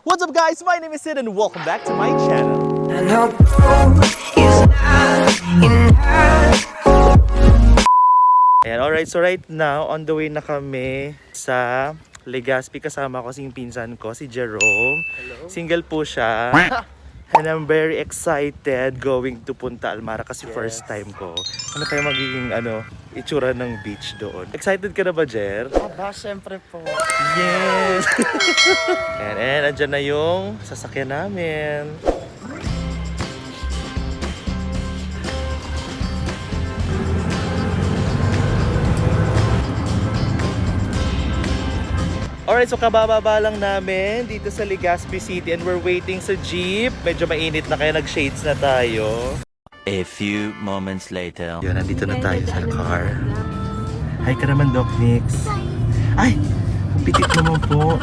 What's up guys? My name is Sid and welcome back to my channel. Ayan, alright, so right now, on the way na kami sa Legazpi. Kasama ko si pinsan ko, si Jerome. Hello. Single po siya. And I'm very excited going to Punta Almara kasi first time ko. Ano kaya magiging itsura ng beach doon? Excited ka na ba, Jer? Aba, syempre po. Yes! and andyan na yung sasakyan namin. Alright, so kabababa lang namin dito sa Legazpi City and we're waiting sa jeep. Medyo mainit na kaya nag-shades na tayo. A few moments later. Yun, nandito na tayo sa car. Hi ka naman, Doc Nix. Ay! Ang pitik naman po.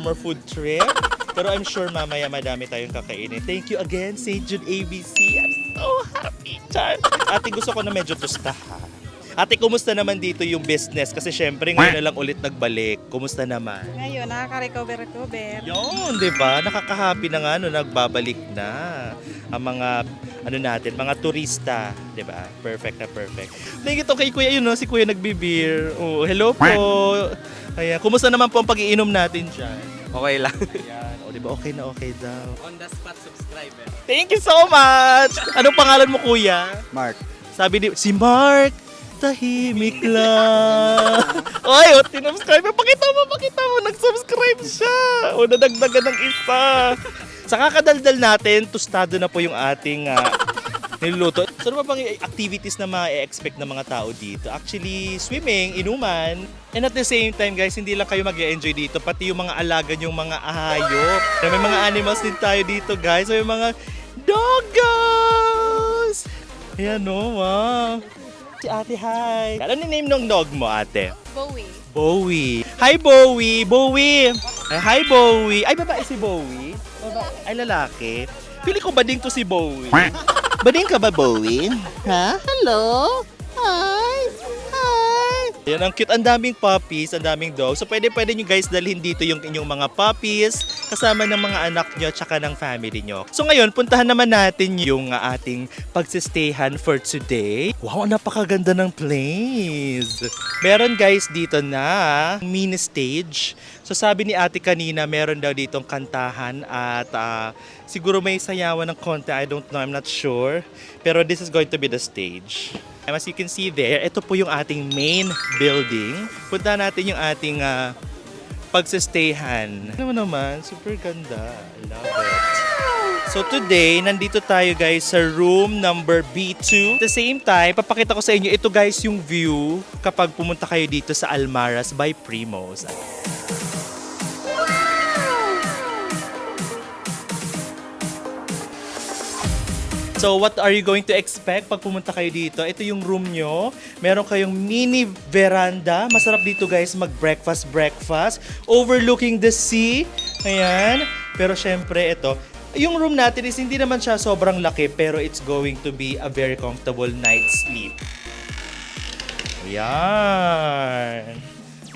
More food trip. Pero I'm sure mamaya madami tayong kakainin. Thank you again, St. Jude ABC. I'm so happy, Chan. Ate, gusto ko na medyo tusta ha. Ate, kumusta naman dito yung business? Kasi syempre ngayon na lang ulit nagbalik. Kumusta naman? Ngayon, nakaka-recover. Yun, di ba? Nakaka-happy na nga nagbabalik na ang mga natin, mga turista, 'di ba? Perfect na perfect. Thank you to kay Kuya, yun si Kuya nagbibir. Oh, hello po. Ayan, kumusta naman po ang pag-iinom natin diyan? Okay lang. Ayan, o 'di ba okay na okay daw. On the spot subscriber. Thank you so much. Anong pangalan mo, Kuya? Mark. Sabi ni si Mark, tahimik lang. Oy, tinubscribe. Pakita mo, nag-subscribe siya. O, nadagdagan ng isa. Sa kakadaldal natin, tostado na po yung ating niluluto. So ano ba bang activities na ma-expect ng mga tao dito? Actually, swimming, inuman, and at the same time guys, hindi lang kayo mag-enjoy dito, pati yung mga alaga yung mga hayop. May mga animals din tayo dito guys. May mga doggos! Ayan no, wow. Si ate, hi. Ano ni name ng dog mo, ate? Bowie. Bowie. Hi, Bowie. Bowie. Ay, hi, Bowie. Ay, babae si Bowie. Ay, lalaki. Pili ko bading to si Bowie. Bading ka ba, Bowie? Ha? Hello? Hi. Hi. Yan, ang cute. Ang daming puppies, ang daming dogs. So, pwede nyo guys dalhin dito yung inyong mga puppies kasama ng mga anak nyo tsaka ng family nyo. So, ngayon, puntahan naman natin yung ating pagsistayhan for today. Wow, napakaganda ng place. Meron guys dito na mini stage. So, sabi ni ate kanina, meron daw ditong kantahan at siguro may sayawan ng konti. I don't know, I'm not sure. Pero this is going to be the stage. As you can see there, ito po yung ating main building. Punta natin yung ating pagsistayhan. Ano naman, super ganda. I love it. So today, nandito tayo guys sa room number B2. At the same time, papakita ko sa inyo, ito guys yung view kapag pumunta kayo dito sa Almaras by Primos. So what are you going to expect pag pumunta kayo dito? Ito yung room nyo. Meron kayong mini veranda. Masarap dito guys mag-breakfast. Overlooking the sea. Ayan. Pero syempre ito, yung room natin is hindi naman siya sobrang laki pero it's going to be a very comfortable night's sleep. Ayan.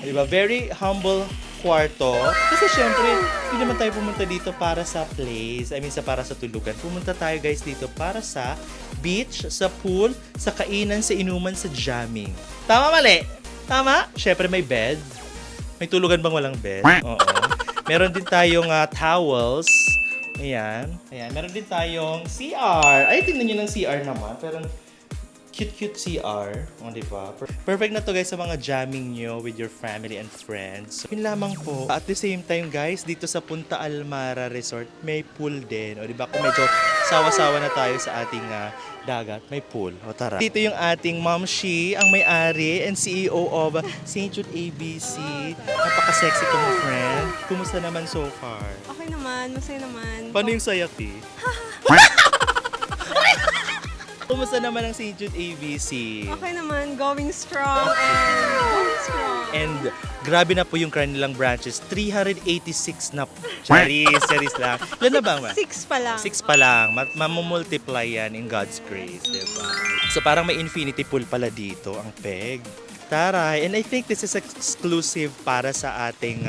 Diba? Very humble kwarto. Kasi syempre, hindi naman tayo pumunta dito para sa place. Para sa tulugan. Pumunta tayo guys dito para sa beach, sa pool, sa kainan, sa inuman, sa jamming. Tama, mali? Tama? Syempre may bed. May tulugan bang walang bed? Oo. Meron din tayong towels. Ayan. Meron din tayong CR. Ay, tingnan nyo ng CR naman. Pero cute CR. O, diba? Perfect na to guys sa mga jamming nyo with your family and friends. So, yun lamang po. At the same time guys, dito sa Punta Almara Resort, may pool din. O, diba? Kung medyo sawa-sawa na tayo sa ating dagat, may pool. O, tara. Dito yung ating Ma'am Shi, ang may-ari and CEO of St. Jude ABC. Napaka-sexy ko mo, friend. Kumusta naman so far? Okay naman, masaya naman. Paano yung sayati? Kumusta naman ang St. Jude ABC? Okay naman, going strong. And grabe na po yung kanilang branches. 386 na po. Charis lang. Ilan na ba, ma? 6 pa lang. 6 pa lang. Mamumultiply yan in God's grace, diba? So parang may infinity pool pala dito, ang peg. Taray. And I think this is exclusive para sa ating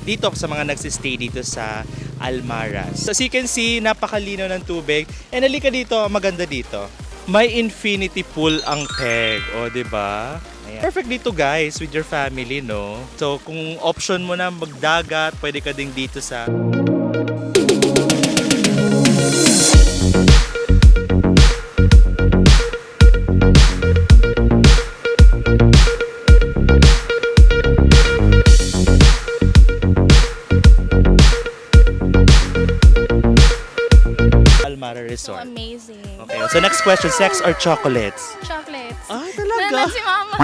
dito sa mga nagsistay dito sa Almaras. So as you can see, napakalinaw ng tubig. And halika dito, maganda dito. May infinity pool ang peg. O, diba? Ayan. Perfect dito guys with your family, no? So kung option mo na magdagat, pwede ka ding dito sa Almara So Resort. amazing. Okay, so next question, sex or chocolates? Chocolates. Ay, Nanan si mama.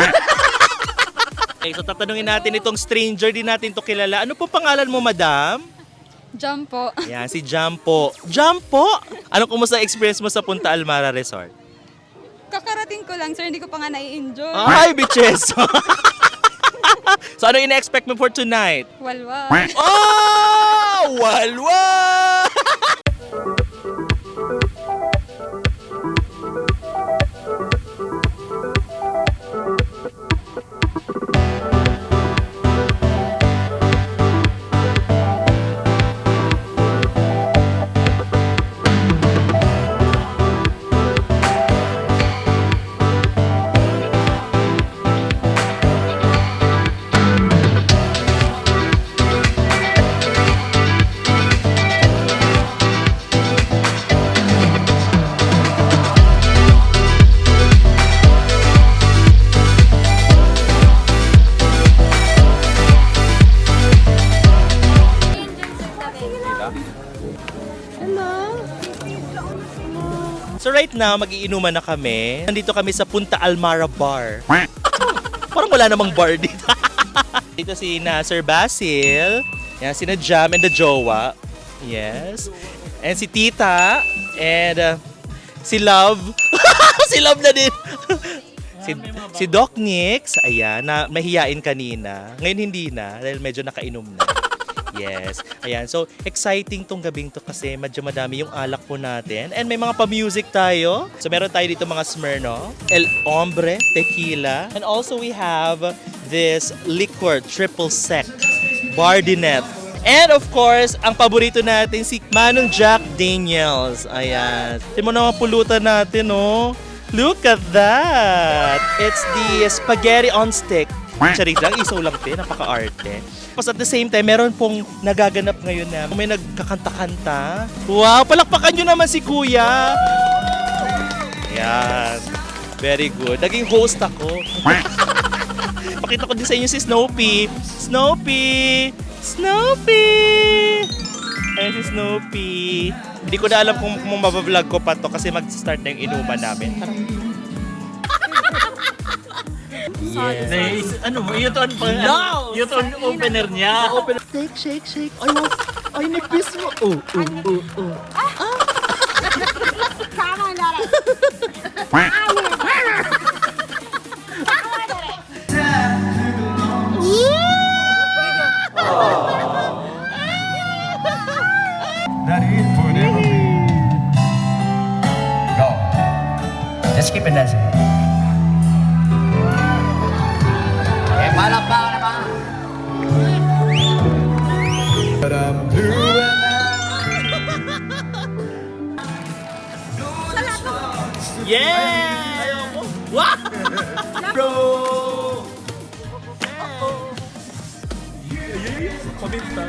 Okay, so tatanungin natin itong stranger, din natin to kilala. Ano po pangalan mo, madam? Jump po. Yan, si Jampo. Jampo? Anong kumusta experience mo sa Punta Almara Resort? Kakarating ko lang, sir. Hindi ko pa nga nai-enjoy. Ay, bitches! So ano ina-expect mo for tonight? Walwa. Oh! Walwa! So right now, magiinuman na kami. Nandito kami sa Punta Almara Bar. Parang wala namang bar dito. Dito si Sir Basil. Yan, si Jam and the Jowa. Yes. And si Tita. And si Love. Si Love na din. Si Doc Nix. Ayan, na mahihain kanina. Ngayon hindi na dahil medyo nakainom na. Yes. Ayan. So, exciting tong gabing to kasi medyo madami yung alak po natin. And may mga pa-music tayo. So, meron tayo dito mga Smirnoff, El Hombre, Tequila. And also we have this liquor, triple sec, Bardinet. And of course, ang paborito natin si Manong Jack Daniels. Ayan. Tingnan mo naman pulutan natin, oh. Look at that! It's the spaghetti on stick. Charit lang, isaw lang din, napaka-arte. Tapos at the same time, meron pong nagaganap ngayon na may nagkakanta-kanta. Wow, palakpakan nyo naman si Kuya! Yan. Very good. Naging host ako. Pakita ko din sa inyo si Snoopy. Snoopy! Snoopy! Ayan si Snoopy. Hindi ko na alam kung mabablog ko pa to kasi mag-start na yung inuman namin. Yes. Ano mo? Ito ang opener niya. Shake. Ay, nipis mo. Go. Just keep it dancing. Eh, palakpakan naman. But I'm doing Yeah! Wow! Bro! Pabinta.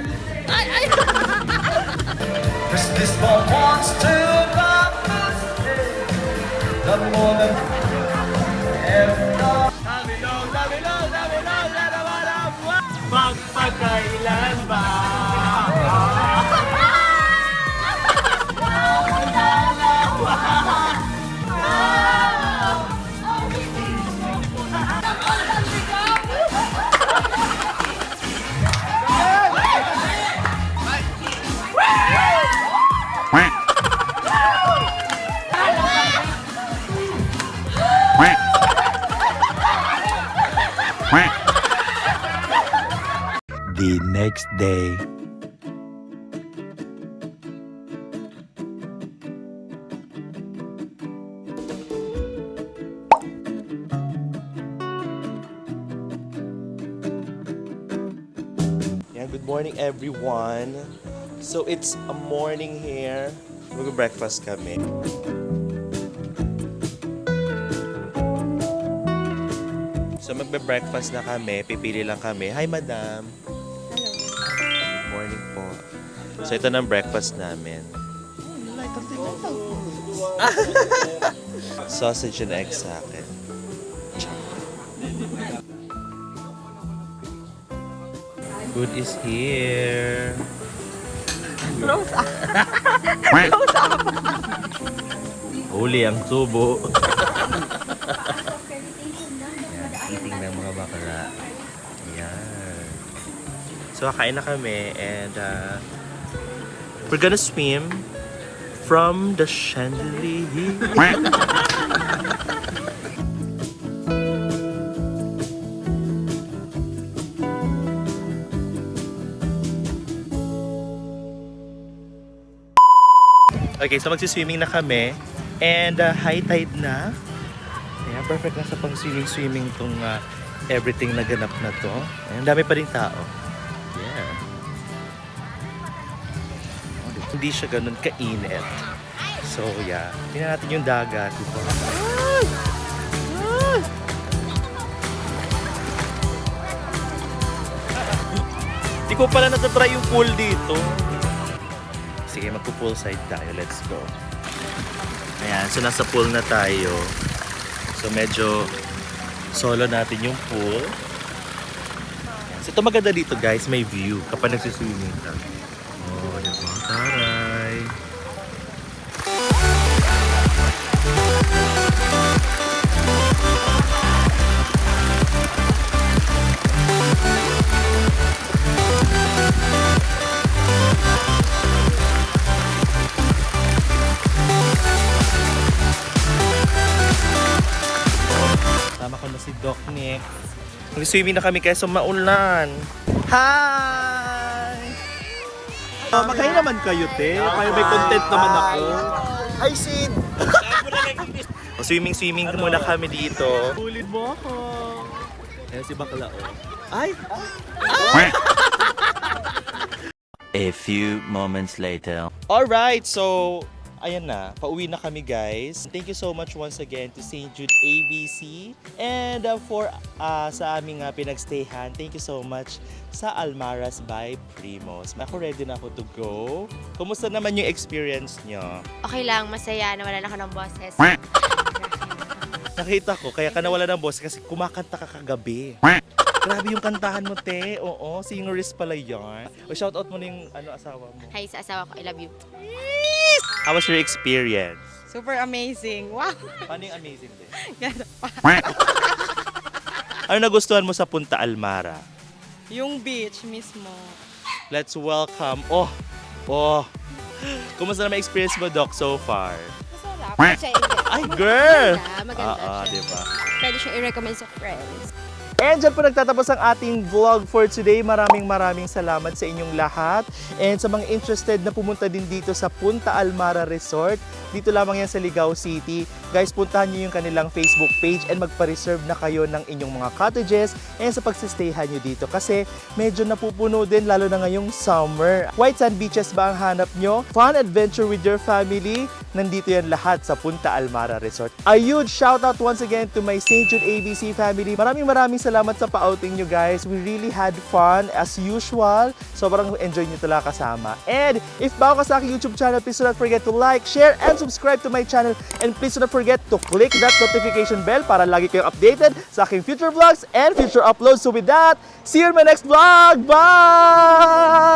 Cause this one wants to come the more than ever. Magpagkailan ba? The next day. Yeah, good morning everyone. So it's a morning here. Mag-breakfast kami. So magbe-breakfast na kami, pipili lang kami. Hi madam. Hello. Good morning po. So ito na ang breakfast namin. Sausage and egg sa akin. Food is here. Close up. Huli ang subo. Eating ng mga bakla. Ayan. So, kakain na kami and we're gonna swim from the chandelier. Okay, so magsiswimming na kami and high tide na. Ayan, perfect na sa pang-swimming tong everything na ganap na to. Ayan, dami pa rin tao. Yeah. Hindi siya ganun kainit. So, yeah. Tingnan natin yung dagat. Diba? Hindi ko pala natatry yung pool dito. Sige, magpo-poolside tayo. Let's go. Ayan, so nasa pool na tayo. So medyo solo natin yung pool. Ayan, so ito maganda dito guys, may view kapag nagsiswimming ka. Oh, diba? Taray! si Doc Nick. Mag-swimming na kami kaysa maulan. Hi! Makain naman kayo, te. Kaya may content naman ako. Hi, Sid! Swimming muna kami dito. Hulid mo ako. Eh, si Bakla, oh. Ay! A few moments later. Alright, so ayan na, pauwi na kami guys. Thank you so much once again to St. Jude ABC and for sa aming pinagstayhan. Thank you so much sa Almaras by Primos. Ako ready na ako to go. Kumusta naman yung experience nyo? Okay lang, masaya. Nawala na ako ng boses. Nakita ko, kaya ka nawala ng boss kasi kumakanta ka kagabi. Grabe yung kantahan mo, te. Oo, singerist pala yan. O shoutout mo na yung asawa mo. Hi sa asawa ko, I love you. How was your experience? Super amazing. Wow. Paano yung amazing din? Ganda pa. Ano nagustuhan mo sa Punta Almara? Yung beach mismo. Let's welcome. Kumusta naman experience mo, Doc, so far? Masarap. Kasi Ay, girl! maganda siya. Diba? Pwede siya i-recommend sa friends. And dyan po nagtatapos ang ating vlog for today. Maraming salamat sa inyong lahat. And sa mga interested na pumunta din dito sa Punta Almara Resort, dito lamang yan sa Ligao City. Guys, puntahan nyo yung kanilang Facebook page and magpa-reserve na kayo ng inyong mga cottages and sa pagsistayhan nyo dito. Kasi medyo napupuno din lalo na ngayong summer. White Sand Beaches ba ang hanap nyo? Fun adventure with your family? Nandito yan lahat sa Punta Almara Resort. A huge shoutout once again to my St. Jude ABC family. Maraming salamat sa pa-outing nyo guys. We really had fun as usual. Sobrang enjoy nyo talaga kasama. And if bago ka sa aking YouTube channel, please do not forget to like, share, and subscribe to my channel. And please do not forget to click that notification bell para lagi kayong updated sa aking future vlogs and future uploads. So with that, see you in my next vlog. Bye!